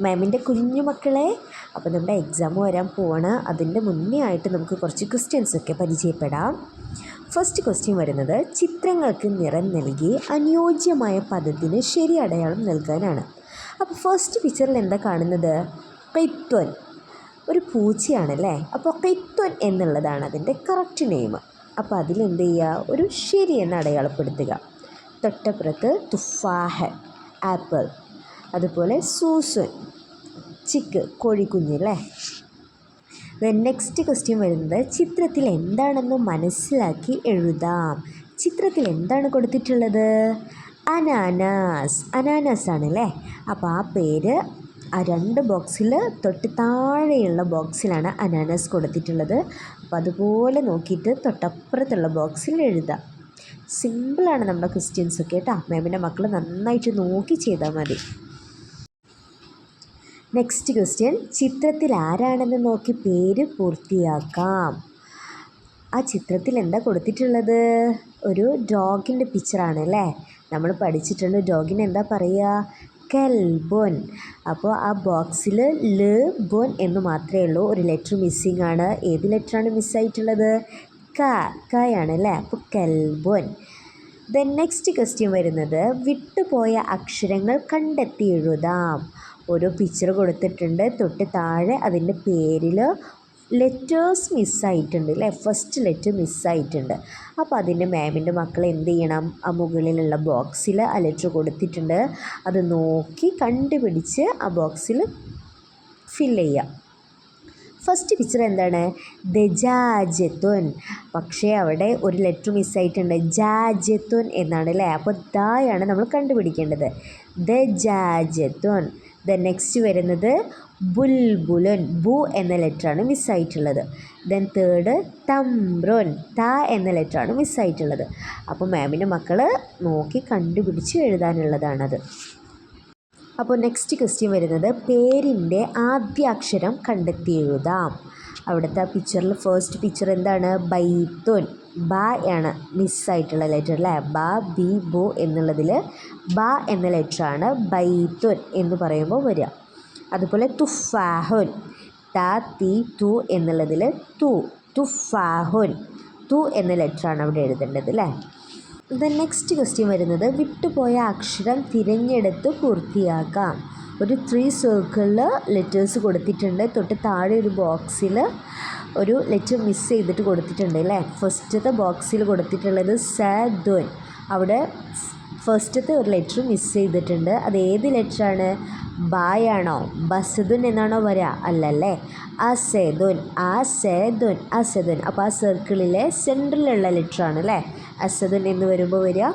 മാമിൻ്റെ കുഞ്ഞു മക്കളെ, അപ്പോൾ നമ്മുടെ എക്സാം വരാൻ പോവാണ്. അതിൻ്റെ മുന്നേ ആയിട്ട് നമുക്ക് കുറച്ച് ക്വസ്റ്റ്യൻസൊക്കെ പരിചയപ്പെടാം. ഫസ്റ്റ് ക്വസ്റ്റ്യൻ വരുന്നത് ചിത്രങ്ങൾക്ക് നിറം നൽകി അനുയോജ്യമായ പദത്തിന് ശരി അടയാളം നൽകാനാണ്. അപ്പോൾ ഫസ്റ്റ് പിക്ചറിൽ എന്താ കാണുന്നത്? കൈത്വൻ, ഒരു പൂച്ചയാണല്ലേ. അപ്പോൾ കൈത്വൻ എന്നുള്ളതാണ് അതിൻ്റെ കറക്റ്റ് നെയിം. അപ്പോൾ അതിലെന്ത് ചെയ്യുക? ഒരു ശരി എന്ന് അടയാളപ്പെടുത്തുക. തൊട്ടപ്പുറത്ത് തുഫാഹ്, ആപ്പിൾ. അതുപോലെ സൂസുൻ, ചിക്ക്, കോഴിക്കുഞ്ഞല്ലേ. നെക്സ്റ്റ് ക്വസ്റ്റ്യൻ വരുന്നത് ചിത്രത്തിൽ എന്താണെന്ന് മനസ്സിലാക്കി എഴുതാം. ചിത്രത്തിൽ എന്താണ് കൊടുത്തിട്ടുള്ളത്? അനാനാസ്. അനാനാസ് ആണല്ലേ. അപ്പോൾ ആ പേര് ആ 2 ബോക്സിൽ തൊട്ട് താഴെയുള്ള ബോക്സിലാണ് അനാനാസ് കൊടുത്തിട്ടുള്ളത്. അപ്പോൾ അതുപോലെ നോക്കിയിട്ട് തൊട്ടപ്പുറത്തുള്ള ബോക്സിൽ എഴുതാം. സിമ്പിളാണ് നമ്മുടെ ക്വസ്റ്റ്യൻസൊക്കെ കേട്ടോ. മാമിൻ്റെ മക്കൾ നന്നായിട്ട് നോക്കി ചെയ്താൽ മതി. നെക്സ്റ്റ് ക്വസ്റ്റ്യൻ, ചിത്രത്തിൽ ആരാണെന്ന് നോക്കി പേര് പൂർത്തിയാക്കാം. ആ ചിത്രത്തിൽ എന്താ കൊടുത്തിട്ടുള്ളത്? ഒരു ഡോഗിൻ്റെ പിക്ചറാണല്ലേ. നമ്മൾ പഠിച്ചിട്ടുണ്ട് ഡോഗിന് എന്താ പറയുക? കെൽബോൻ. അപ്പോൾ ആ ബോക്സിൽ ല് ബോൻ എന്ന് മാത്രമേ ഉള്ളൂ. ഒരു ലെറ്റർ മിസ്സിംഗ് ആണ്. ഏത് ലെറ്ററാണ് മിസ്സായിട്ടുള്ളത്? കായാണല്ലേ. അപ്പോൾ കെൽബോൻ. നെക്സ്റ്റ് ക്വസ്റ്റ്യൻ വരുന്നത് വിട്ടുപോയ അക്ഷരങ്ങൾ കണ്ടെത്തി എഴുതാം. ഓരോ പിക്ചർ കൊടുത്തിട്ടുണ്ട്. തൊട്ട് താഴെ അതിൻ്റെ പേരിൽ ലെറ്റേഴ്സ് മിസ്സായിട്ടുണ്ട് അല്ലേ. ഫസ്റ്റ് ലെറ്റർ മിസ്സായിട്ടുണ്ട്. അപ്പോൾ അതിൻ്റെ മാമിൻ്റെ മക്കൾ എന്ത് ചെയ്യണം? ആ മുകളിലുള്ള ബോക്സിൽ ആ ലെറ്റർ കൊടുത്തിട്ടുണ്ട്. അത് നോക്കി കണ്ടുപിടിച്ച് ആ ബോക്സിൽ ഫില്ല് ചെയ്യാം. ഫസ്റ്റ് പിക്ചർ എന്താണ്? ദജാജത്തുൻ. പക്ഷേ അവിടെ ഒരു ലെറ്റർ മിസ്സായിട്ടുണ്ട്. ജാജത്തുൻ എന്നാണ് അല്ലേ. അപ്പോൾ ദായാണ് നമ്മൾ കണ്ടുപിടിക്കേണ്ടത്. ദജാജത്തുൻ. നെക്സ്റ്റ് വരുന്നത് ബുൽബുലൻ. ബു എന്ന ലെറ്ററാണ് മിസ്സായിട്ടുള്ളത്. തേർഡ് തംബ്രോൻ. ത എന്ന ലെറ്ററാണ് മിസ്സായിട്ടുള്ളത്. അപ്പോൾ മാമിൻ്റെ മക്കൾ നോക്കി കണ്ടുപിടിച്ച് എഴുതാനുള്ളതാണത്. അപ്പോൾ നെക്സ്റ്റ് ക്വസ്റ്റ്യൻ വരുന്നത് പേരിൻ്റെ ആദ്യ അക്ഷരം കണ്ടെത്തി എഴുതാം. അവിടുത്തെ പിക്ചറിൽ ഫസ്റ്റ് പിക്ചർ എന്താണ്? ബൈത്തുൻ. ബ ആണ് മിസ്സായിട്ടുള്ള ലെറ്റർ അല്ലേ. ബ, ബി, ബു എന്നുള്ളതിൽ ബ എന്ന ലെറ്ററാണ് ബൈത്തുൻ എന്ന് പറയുമ്പോൾ വരിക. അതുപോലെ തുഫാഹുൻ. ത, തി, തു എന്നുള്ളതിൽ തു, തുഫാഹുൻ. തു എന്ന ലെറ്ററാണ് അവിടെ എഴുതേണ്ടത് അല്ലേ. നെക്സ്റ്റ് ക്വസ്റ്റ്യൻ വരുന്നത് വിട്ടുപോയ അക്ഷരം തിരഞ്ഞെടുത്ത് പൂർത്തിയാക്കാം. ഒരു 3 സർക്കിളിൽ ലെറ്റേഴ്സ് കൊടുത്തിട്ടുണ്ട്. തൊട്ട് താഴെ ഒരു ബോക്സിൽ ഒരു ലെറ്റർ മിസ് ചെയ്തിട്ട് കൊടുത്തിട്ടുണ്ട് അല്ലേ. ഫസ്റ്റത്തെ ബോക്സിൽ കൊടുത്തിട്ടുള്ളത് സദുൻ. അവിടെ ഫസ്റ്റത്തെ ഒരു ലെറ്റർ മിസ് ചെയ്തിട്ടുണ്ട്. അത് ഏത് ലെറ്ററാണ്? ബായാണോ? ബസദുൻ എന്നാണോ വരിക? അല്ലല്ലേ. അസദുൻ. അസദുൻ. അസദുൻ. അപ്പോൾ ആ സർക്കിളിലെ സെൻറ്ററിലുള്ള ലെറ്ററാണ് അല്ലേ അസദുൻ എന്ന് വരുമ്പോൾ വരിക.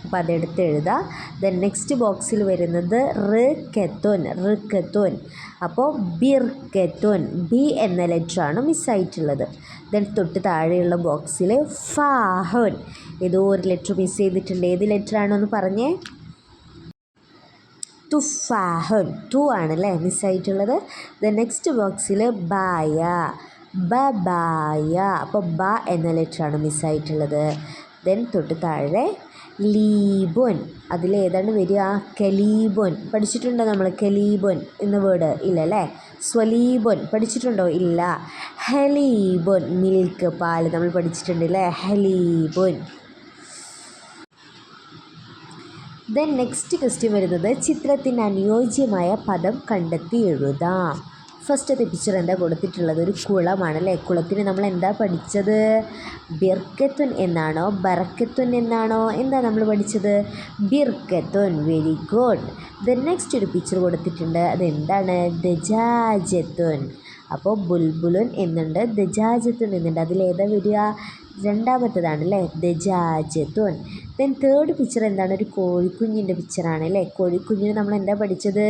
അപ്പോൾ അതെടുത്ത് എഴുതുക. നെക്സ്റ്റ് ബോക്സിൽ വരുന്നത് ഋക്കത്തുൻ. ഋക്കത്തുൻ. അപ്പോൾ ബിർക്കത്തുൻ. ബി എന്ന ലെറ്ററാണ് മിസ്സായിട്ടുള്ളത്. തൊട്ട് താഴെയുള്ള ബോക്സിൽ ഫാഹുൻ. ഏതോ ഒരു ലെറ്റർ മിസ് ചെയ്തിട്ടുണ്ട്. ഏത് ലെറ്ററാണോന്ന് പറഞ്ഞേ? തുഫാഹുൻ. ടു ആണല്ലേ മിസ്സായിട്ടുള്ളത്. നെക്സ്റ്റ് ബോക്സിൽ ബായ. ബബായ. അപ്പോൾ ബ എന്ന ലെറ്ററാണ് മിസ്സായിട്ടുള്ളത്. തൊട്ട് താഴെ ലീബോൻ. അതിലേതാണ് വരിക? കലീബോൻ. പഠിച്ചിട്ടുണ്ടോ നമ്മൾ കലീബോൻ എന്ന വേർഡ്? ഇല്ലല്ലേ. സ്വലീബോൻ പഠിച്ചിട്ടുണ്ടോ? ഇല്ല. ഹലീബോൻ. മിൽക്ക്, പാൽ നമ്മൾ പഠിച്ചിട്ടുണ്ട് അല്ലേ. ഹലീബോൻ. നെക്സ്റ്റ് ക്വസ്റ്റ്യൻ വരുന്നത് ചിത്രത്തിന് അനുയോജ്യമായ പദം കണ്ടെത്തി എഴുതാം. ഫസ്റ്റത്തെ പിക്ചർ എന്താ കൊടുത്തിട്ടുള്ളത്? ഒരു കുളമാണല്ലേ. കുളത്തിന് നമ്മൾ എന്താ പഠിച്ചത്? ബിർക്കത്തുൻ എന്നാണോ ബറക്കത്തുൻ എന്നാണോ? എന്താ നമ്മൾ പഠിച്ചത്? ബിർക്കത്തുൻ. Very good. നെക്സ്റ്റ് ഒരു പിക്ചർ കൊടുത്തിട്ടുണ്ട്. അതെന്താണ്? ദജാജത്തുൻ. അപ്പോൾ ബുൽബുലുൻ എന്നുണ്ട്, ദജാജത്തുൻ എന്നുണ്ട്. അതിലേതാ വരിക? രണ്ടാമത്തേതാണ് അല്ലേ ദജാജത്തുൻ. തേർഡ് പിക്ചർ എന്താണ്? ഒരു കോഴിക്കുഞ്ഞിൻ്റെ പിക്ചറാണ് അല്ലേ. കോഴിക്കുഞ്ഞിന് നമ്മൾ എന്താ പഠിച്ചത്?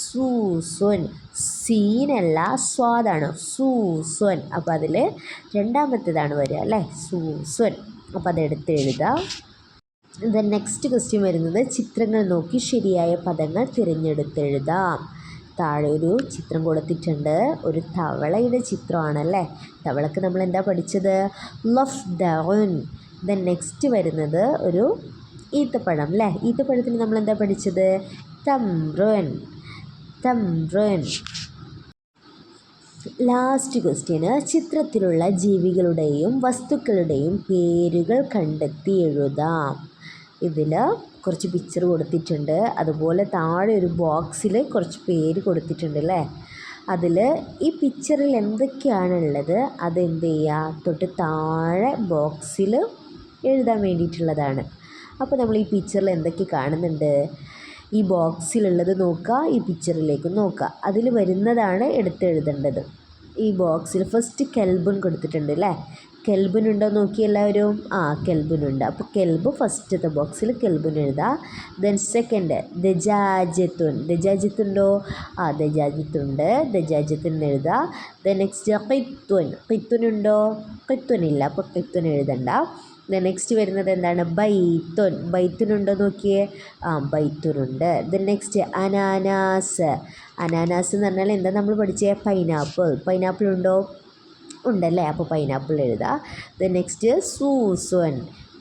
സൂസുൻ. സീനല്ല, സ്വാദാണ്. സൂസുൻ. അപ്പോൾ അതിൽ രണ്ടാമത്തേതാണ് വരിക അല്ലേ സൂസുൻ. അപ്പോൾ അതെടുത്ത് എഴുതാം. നെക്സ്റ്റ് ക്വസ്റ്റ്യൻ വരുന്നത് ചിത്രങ്ങൾ നോക്കി ശരിയായ പദങ്ങൾ തിരഞ്ഞെടുത്തെഴുതാം. താഴെ ഒരു ചിത്രം കൊടുത്തിട്ടുണ്ട്. ഒരു തവളയുടെ ചിത്രമാണല്ലേ. തവളക്ക് നമ്മൾ എന്താ പഠിച്ചത്? ലഫ്ദഉൻ. നെക്സ്റ്റ് വരുന്നത് ഒരു ഈത്തപ്പഴം അല്ലേ. ഈത്തപ്പഴത്തിന് നമ്മൾ എന്താ പഠിച്ചത്? തംറുൻ. തംറുൻ. ലാസ്റ്റ് ക്വസ്റ്റ്യന് ചിത്രത്തിലുള്ള ജീവികളുടെയും വസ്തുക്കളുടെയും പേരുകൾ കണ്ടെത്തി എഴുതാം. ഇതിൽ കുറച്ച് പിക്ചർ കൊടുത്തിട്ടുണ്ട്, അതുപോലെ താഴെ ഒരു ബോക്സിൽ കുറച്ച് പേര് കൊടുത്തിട്ടുണ്ട് അല്ലേ. അതിൽ ഈ പിക്ചറിൽ എന്തൊക്കെയാണുള്ളത് അതെന്ത് ചെയ്യുക, തൊട്ട് താഴെ ബോക്സിൽ എഴുതാൻ വേണ്ടിയിട്ടുള്ളതാണ്. അപ്പോൾ നമ്മൾ ഈ പിക്ചറിൽ എന്തൊക്കെ കാണുന്നുണ്ട്, ഈ ബോക്സിലുള്ളത് നോക്കുക, ഈ പിക്ചറിലേക്ക് നോക്കുക, അതിൽ വരുന്നതാണ് എടുത്തെഴുതേണ്ടത്. ഈ ബോക്സിൽ ഫസ്റ്റ് കെൽബുൻ കൊടുത്തിട്ടുണ്ട് അല്ലേ. കെൽബുൻ ഉണ്ടോ നോക്കി എല്ലാവരും. കെൽബുനുണ്ട്. അപ്പോൾ കെൽബ് ഫസ്റ്റത്തെ ബോക്സിൽ കെൽബുൻ എഴുതാം. Then second ദജാജത്തുൻ. ദജാജത്തുണ്ടോ? ദജാജത്തുണ്ട്. ദജാജത്തുൻ എഴുതാം. Then next ഖിത്തുൻ. ഖിത്തുനുണ്ടോ? ഖിത്തുനില്ല, അപ്പോൾ ഖിത്തുൻ എഴുതണ്ട. ദെൻ നെക്സ്റ്റ് വരുന്നത് എന്താണ്? ബൈത്തുൻ. ബൈത്തുനുണ്ടോ നോക്കിയേ. ബൈത്തുനുണ്ട്. Then next അനാനാസ്. അനാനാസ് എന്ന് പറഞ്ഞാൽ എന്താ നമ്മൾ പഠിച്ചേ? പൈനാപ്പിൾ. പൈനാപ്പിൾ ഉണ്ടോ? ഉണ്ടല്ലേ, അപ്പോൾ പൈനാപ്പിൾ എഴുതാം. Then next സൂസുൻ.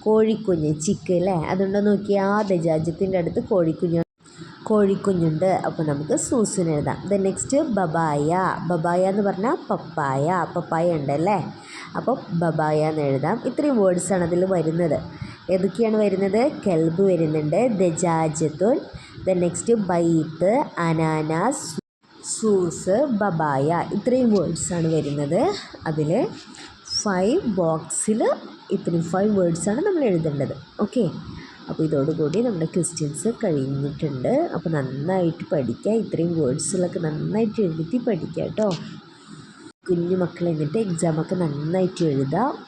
കോഴിക്കുഞ്ഞ്, ചിക്ക് അല്ലേ, അതുണ്ടോ നോക്കിയാൽ ദജാജത്തിൻ്റെ അടുത്ത് കോഴിക്കുഞ്ഞുണ്ട്, അപ്പോൾ നമുക്ക് സൂസുൻ എഴുതാം. Then next ബബായ. ബബായ എന്ന് പറഞ്ഞാൽ പപ്പായ ഉണ്ടല്ലേ, അപ്പോൾ ബബായ എന്ന് എഴുതാം. ഇത്രയും വേർഡ്സാണ് അതിൽ വരുന്നത്. ഏതൊക്കെയാണ് വരുന്നത്? കെൽബ് വരുന്നുണ്ട്, ദജാജത്തുൻ, ദെൻ നെക്സ്റ്റ് ബൈത്ത്, അനാനാസ്, സൂസ്, ബബായ, ഇത്രയും വേർഡ്സാണ് വരുന്നത്. അതിൽ 5 ബോക്സിൽ ഇത്രയും 5 വേർഡ്സാണ് നമ്മൾ എഴുതേണ്ടത്. ഓക്കെ, അപ്പോൾ ഇതോടുകൂടി നമ്മുടെ ക്വസ്റ്റ്യൻസ് കഴിഞ്ഞിട്ടുണ്ട്. അപ്പോൾ നന്നായിട്ട് പഠിക്കുക, ഇത്രയും വേർഡ്സിലൊക്കെ നന്നായിട്ട് എഴുതി പഠിക്കുക കേട്ടോ. കുഞ്ഞു മക്കൾ എന്നിട്ട് എക്സാമൊക്കെ നന്നായിട്ട് എഴുതുക.